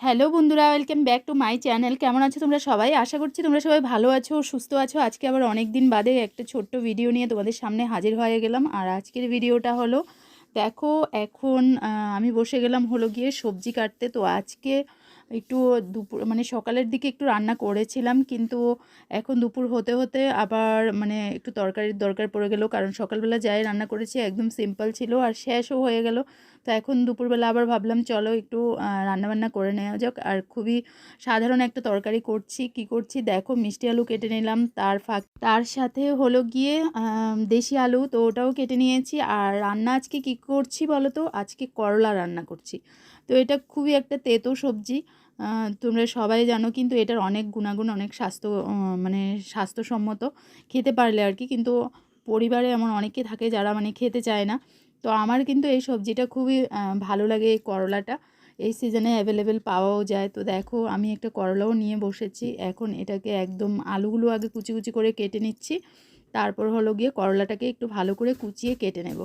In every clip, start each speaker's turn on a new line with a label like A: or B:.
A: Hello বন্ধুরা, welcome back to my channel. কেমন আছো তোমরা সবাই? আশা করছি তোমরা সবাই ভালো আছো, সুস্থ আছো। আজকে আবার অনেক দিন বাদে একটা ছোট্ট ভিডিও নিয়ে তোমাদের সামনে হাজির হয়ে গেলাম। আর আজকের ভিডিওটা হলো, দেখো এখন আমি বসে গেলাম হলো গিয়ে সবজি কাটতে। তো আজকে একটু দুপুর মানে সকালের দিকে একটু রান্না করেছিলাম, কিন্তু এখন দুপুর হতে হতে আবার মানে একটু তরকারির দরকার পড়ে গেল, কারণ সকালবেলা যাই রান্না করেছি একদম সিম্পল ছিল আর শেষও হয়ে গেল। তো এখন দুপুরবেলা আবার ভাবলাম চলো একটু রান্নাবান্না করে নেওয়া যাক। আর খুবই সাধারণ একটা তরকারি করছি। কি করছি দেখো, মিষ্টি আলু কেটে নিলাম, তার সাথে হলো গিয়ে দেশি আলু, তো ওটাও কেটে নিয়েছি। আর রান্না আজকে কি করছি বলো তো, আজকে করলা রান্না করছি। তো এটা খুবই একটা তেতো সবজি, তোমরা সবাই জানো, কিন্তু এটার অনেক গুণাগুণ, অনেক মানে স্বাস্থ্যসম্মত খেতে পারলে আর কি। কিন্তু পরিবারে এমন অনেকে থাকে যারা মানে খেতে চায় না। তো আমার কিন্তু এই সবজিটা খুবই ভালো লাগে। এই করলাটা এই সিজনে অ্যাভেলেবেল পাওয়াও যায়। তো দেখো আমি একটা করলাও নিয়ে বসেছি। এখন এটাকে একদম আলুগুলো আগে কুচি কুচি করে কেটে নিচ্ছি, তারপর হলো গিয়ে করলাটাকে একটু ভালো করে কুচিয়ে কেটে নেব।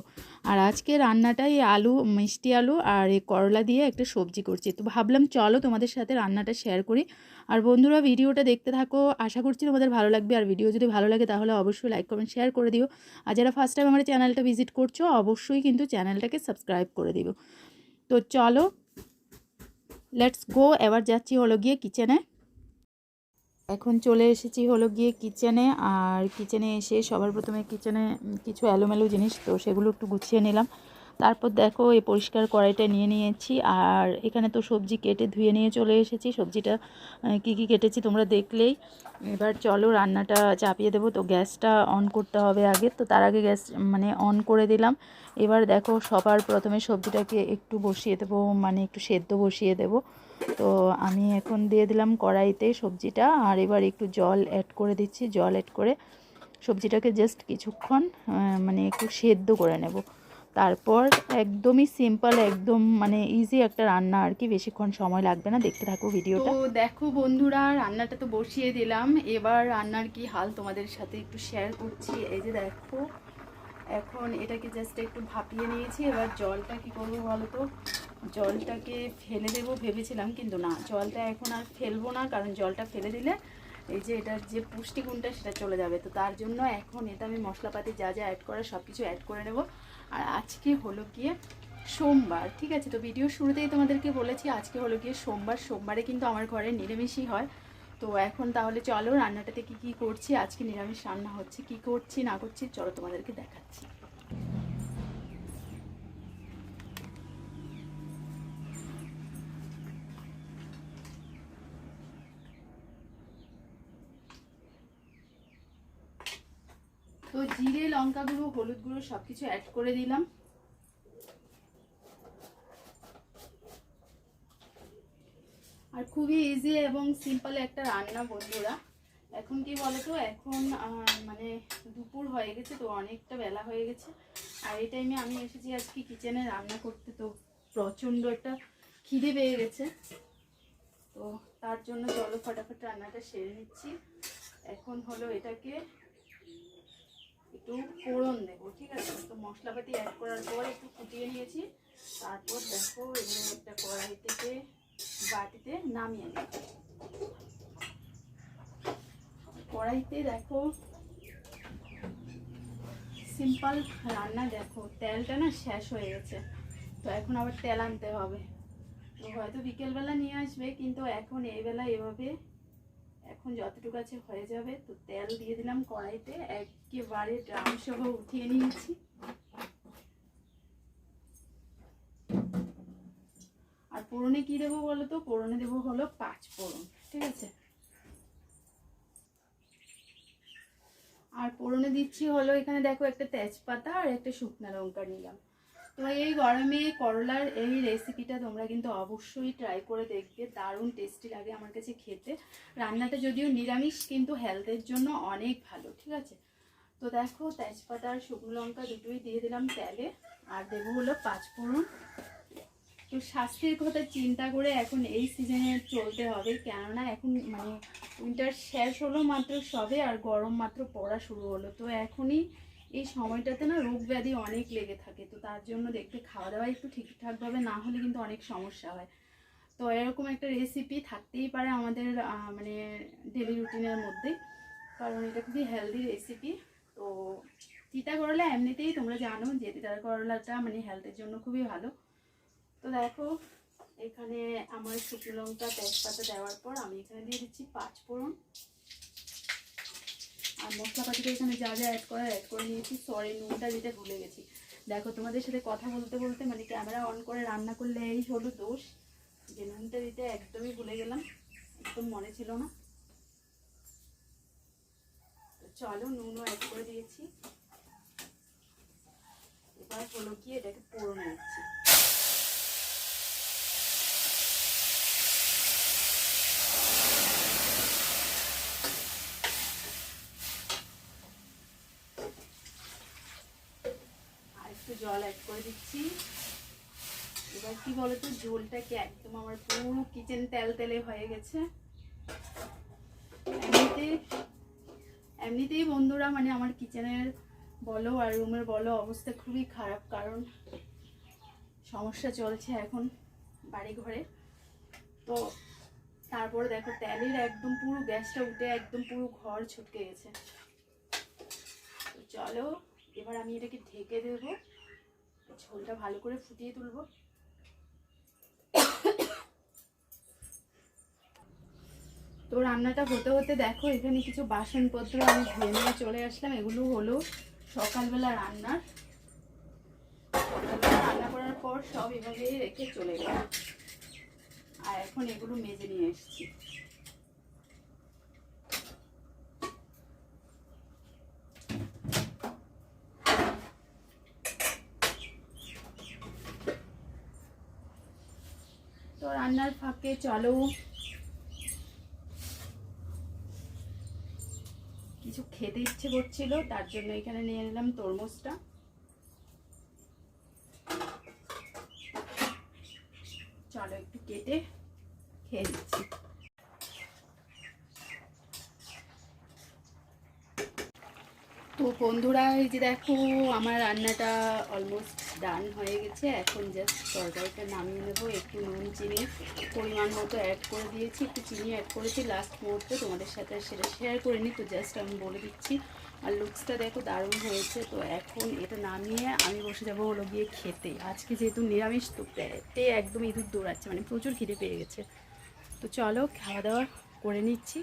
A: আর আজকে রান্নাটা এই আলু, মিষ্টি আলু আর এই করলা দিয়ে একটা সবজি করছি। তো ভাবলাম চলো তোমাদের সাথে রান্নাটা শেয়ার করি। আর বন্ধুরা ভিডিওটা দেখতে থাকো, আশা করছি তোমাদের ভালো লাগবে। আর ভিডিও যদি ভালো লাগে তাহলে অবশ্যই লাইক কমেন্ট শেয়ার করে দিও। আর যারা ফার্স্ট টাইম আমার চ্যানেলটা ভিজিট করছো অবশ্যই কিন্তু চ্যানেলটাকে সাবস্ক্রাইব করে দিও। তো চলো লেটস গো, এবার যাচ্ছি হলো গিয়ে কিচেনে। এখন চলে এসেছি হলো গিয়ে কিচেনে। আর কিচেনে এসে সবার প্রথমে কিচেনে কিছু এলোমেলো জিনিস, তো সেগুলো একটু গুছিয়ে নিলাম। তারপর দেখো এই পরিষ্কার কড়াইটা নিয়ে নিয়েছি। আর এখানে তো সবজি কেটে ধুয়ে নিয়ে চলে এসেছি। সবজিটা কি কি কেটেছি তোমরা দেখলেই। এবার চলো রান্নাটা চাপিয়ে দেবো। তো গ্যাসটা অন করতে হবে আগে, তো তার আগে গ্যাস মানে অন করে দিলাম। এবার দেখো সবার প্রথমে সবজিটাকে একটু বসিয়ে দেবো, মানে একটু সেদ্ধ বসিয়ে দেবো। তো আমি এখন দিয়ে দিলাম কড়াইতে সবজিটা। আর এবার একটু জল অ্যাড করে দিচ্ছি। জল অ্যাড করে সবজিটাকে জাস্ট কিছুক্ষণ মানে একটু সেদ্ধ করে নেব। তারপর একদমই সিম্পল, একদম মানে ইজি একটা রান্না আর কি, বেশিক্ষণ সময় লাগবে না। দেখতে থাকো ভিডিওটা। তো দেখো বন্ধুরা, রান্নাটা তো বসিয়ে দিলাম। এবার রান্নার কি হাল তোমাদের সাথে একটু শেয়ার করছি। এই যে দেখো, এখন এটাকে জাস্ট একটু ভাপিয়ে নিয়েছি। এবার জলটা কি করবো বলো তো, জলটাকে ফেলে দেবো ভেবেছিলাম, কিন্তু না, জলটা এখন আর ফেলবো না, কারণ জলটা ফেলে দিলে এই যে এটার যে পুষ্টিগুণটা সেটা চলে যাবে। তো তার জন্য এখন এটা আমি মশলাপাতি যা যা অ্যাড করার সব কিছু অ্যাড করে নেব। আর আজকে হলো গিয়ে সোমবার, ঠিক আছে? তো ভিডিও শুরুতেই তোমাদেরকে বলেছি আজকে হলো গিয়ে সোমবার। সোমবারে কিন্তু আমার ঘরে নিরামিষই হয়। তো এখন তাহলে চলো রান্নাটাতে কি কি করছি, আজকে নিরামিষ রান্না হচ্ছে, কি করছি না করছি চলো তোমাদেরকে দেখাচ্ছি। তো জিরে, লঙ্কা গুঁড়ো, হলুদ গুঁড়ো সব কিছু অ্যাড করে দিলাম। আর খুবই ইজি এবং সিম্পল একটা রান্না বন্ধুরা। এখন কি বলতো, এখন মানে দুপুর হয়ে গেছে, তো অনেকটা বেলা হয়ে গেছে। আর এই টাইমে আমি এসেছি আজকে কিচেনে রান্না করতে। তো প্রচণ্ড একটা খিদে পেয়ে গেছে, তো তার জন্য চলো ফটাফট রান্নাটা সেরে নিচ্ছি। এখন হলো এটাকে একটু ফোড়ন দেবো, ঠিক আছে? তো মশলাপাতি অ্যাড করার পর একটু ফুটিয়ে নিয়েছি। তারপর দেখো এগুলো একটা কড়াই থেকে বাটিতে নামিয়ে নেব। কড়াইতে দেখো সিম্পল রান্না, দেখো তেলটা না শেষ হয়ে গেছে। তো এখন আবার তেল আনতে হবে। তো হয়তো বিকেলবেলা নিয়ে আসবে, কিন্তু এখন এই বেলা এভাবে এখন যতটুকু আছে হয়ে যাবে। তো তেল দিয়ে দিলাম কড়াইতে, একেবারে ড্রাম সহ উঠিয়ে নিয়েছি। আর ফোড়নে কি দেবো বলো তো, ফোড়নে দেবো হলো 5 ফোড়ন, ঠিক আছে? আর ফোড়নে দিচ্ছি হলো এখানে দেখো একটা তেজপাতা আর একটা শুকনো লঙ্কা নিলাম। তো এই গরমে করলার এই রেসিপিটা তোমরা কিন্তু অবশ্যই ট্রাই করে দেখবে, দারুণ টেস্টি লাগে আমার কাছে খেতে। রান্নাটা যদিও নিরামিষ, কিন্তু হেলথের জন্য অনেক ভালো, ঠিক আছে? তো দেখো তেজপাতা আর শুকনো লঙ্কা দুটোই দিয়ে দিলাম তেলে। আর দেবো হলো 5 ফোড়ন। তো স্বাস্থ্যের কথা চিন্তা করে এখন এই সিজনে চলতে হবে, কেননা এখন মানে উইন্টার শেষ হলো মাত্র সবে, আর গরম মাত্র পড়া শুরু হলো। তো এখনই এই সময়টাতে না রোগ ব্যাধি অনেক লেগে থাকে। তো তার জন্য দেখতে খাওয়া দাওয়া একটু ঠিকঠাকভাবে না হলে কিন্তু অনেক সমস্যা হয়। তো এরকম একটা রেসিপি থাকতেই পারে আমাদের মানে ডেলি রুটিনের মধ্যে, কারণ এটা খুবই হেলদি রেসিপি। তো তিতা করলা এমনিতেই তোমরা জানো যে তিতা করলাটা মানে হেলথের জন্য খুবই ভালো। তো দেখো এখানে আমার শুকনো লঙ্কা তেজপাতা দেওয়ার পর আমি এখানে দিয়ে দিচ্ছি 5 ফোড়ন। আর মশলাপাতিটা এখানে যা যা অ্যাড করে নিয়েছি। সরি, নুনটা দিতে ভুলে গেছি। দেখো তোমাদের সাথে কথা বলতে বলতে মানে ক্যামেরা অন করে রান্না করলে এই হলো দোষ, যে নুনটা দিতে একদমই ভুলে গেলাম, একদম মনে ছিল না। চলো নুনও অ্যাড করে দিয়েছি। এবার হলো কি এটাকে পোড়নে নিচ্ছি। আর একটু জল অ্যাড করে দিচ্ছি। এবার কি বলতো, ঝোলটাকে একদম আমার পুরো কিচেন তেল তেলে হয়ে গেছে। এমনিতেই বন্ধুরা মানে আমার কিচেনের বলো আর রুমের বলো অবস্থা খুবই খারাপ, কারণ সমস্যা চলছে এখন বাড়ি ঘরে। তো তারপরে দেখো তেলের একদম পুরো গ্যাসটা উঠে একদম পুরো ঘর ছটকে গেছে। তো চলো এবার আমি এটাকে ঢেকে দেবো, ঝোলটা ভালো করে ফুটিয়ে তুলবো। তো রান্নাটা হতে হতে দেখো এখানে কিছু বাসনপত্র আমি ধুয়ে নিয়ে চলে আসলাম। এগুলো হলো সকালবেলা রান্নার। সকালবেলা রান্না করার পর সব এভাবে রেখে চলে গেলাম, আর এখন এগুলো মেজে নিয়ে এসেছি। তো রান্নার ফাঁকে চলো কিছু খেতে ইচ্ছে করছিল, তার জন্য এখানে নিয়ে নিলাম তরমুজটা। চলো একটু কেটে খেয়ে দিচ্ছি। তো বন্ধুরা এই যে দেখো আমার রান্নাটা অলমোস্ট ডান হয়ে গেছে। এখন জাস্ট তরকারিটা নামিয়ে নেবো। একটু নুন চিনি পরিমাণ মতো অ্যাড করে দিয়েছি, একটু চিনি অ্যাড করেছি লাস্ট মুহূর্তে, তোমাদের সাথে সেটা শেয়ার করিনি, তো জাস্ট আমি বলে দিচ্ছি। আর লুকসটা দেখো দারুণ হয়েছে। তো এখন এটা নামিয়ে আমি বসে যাবো হলো গিয়ে খেতে। আজকে যেহেতু নিরামিষ, তো পেটে একদম ইঁদুর দৌড়াচ্ছে, মানে প্রচুর খিদে পেয়ে গেছে। তো চলো খাওয়া দাওয়া করে নিচ্ছি।